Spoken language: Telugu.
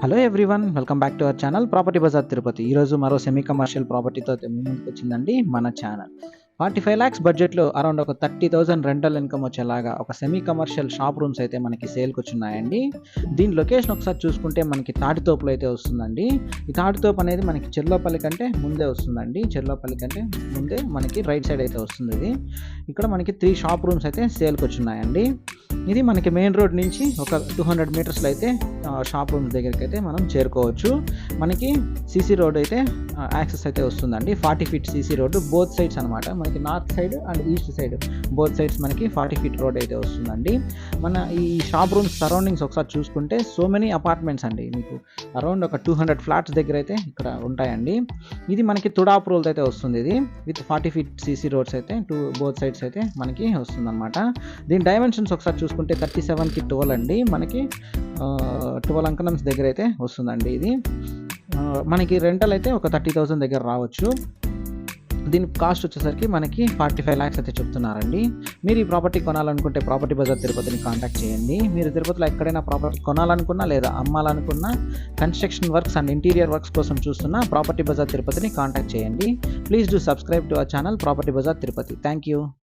Hello everyone, welcome back to our channel property bazaar Tirupati. ఈరోజు మరో సెమీ కమర్షియల్ ప్రాపర్టీతో మీ ముందుకు వచ్చిందండి మన ఛానల్. 45 lakhs బడ్జెట్లో అరౌండ్ ఒక 30,000 రెంటల్ ఇన్కమ్ వచ్చేలాగా ఒక సెమీ కమర్షియల్ షాప్ రూమ్స్ అయితే మనకి సేల్కి వచ్చున్నాయండి. దీని లొకేషన్ ఒకసారి చూసుకుంటే మనకి తాటితోపులో అయితే వస్తుందండి. ఈ తాటితోపు అనేది మనకి చెర్లోపల్లి కంటే ముందే వస్తుందండి. చెర్లోపల్లి కంటే ముందే మనకి రైట్ సైడ్ అయితే వస్తుంది ఇది. ఇక్కడ మనకి 3 షాప్ రూమ్స్ అయితే సేల్కి వచ్చున్నాయండి. ఇది మనకి మెయిన్ రోడ్ నుంచి ఒక 200 మీటర్స్లో అయితే షాప్ రూమ్స్ దగ్గరికి అయితే మనం చేరుకోవచ్చు. మనకి సీసీ రోడ్ అయితే యాక్సెస్ అయితే వస్తుందండి. 40 feet CC road both sides అనమాట. మనకి north side and east side both sides మనకి 40 feet రోడ్ అయితే వస్తుందండి. మన ఈ షాప్ రూమ్స్ సరౌండింగ్స్ ఒకసారి చూసుకుంటే సో మెనీ అపార్ట్మెంట్స్ అండి. మీకు అరౌండ్ ఒక 200 ఫ్లాట్స్ దగ్గర అయితే ఇక్కడ ఉంటాయండి. ఇది మనకి తుడాప్ రోల్ అయితే వస్తుంది. ఇది విత్ 40 feet సీసీ రోడ్స్ అయితే బోత్ సైడ్స్ అయితే మనకి వస్తుంది అనమాట. దీని డైమెన్షన్స్ ఒకసారి చూసుకుంటే 37కి 12 అండి. మనకి 12 అంకణమ్స్ దగ్గర అయితే వస్తుందండి. ఇది మనకి రెంటల్ అయితే ఒక 30,000 దగ్గర రావచ్చు. దీని కాస్ట్ వచ్చేసరికి మనకి 45 lakhs అయితే చెప్తున్నారండి. మీరు ఈ ప్రాపర్టీ కొనాలనుకుంటే ప్రాపర్టీ బజార్ తిరుపతిని కాంటాక్ట్ చేయండి. మీరు తిరుపతిలో ఎక్కడైనా ప్రాపర్టీ కొనాలనుకున్నా లేదా అమ్మాలనుకున్నా, construction works and interior works కోసం చూస్తున్నా ప్రాపర్టీ బజార్ తిరుపతిని కాంటాక్ట్ చేయండి. Please do subscribe to our channel property bazaar Tirupati. Thank you.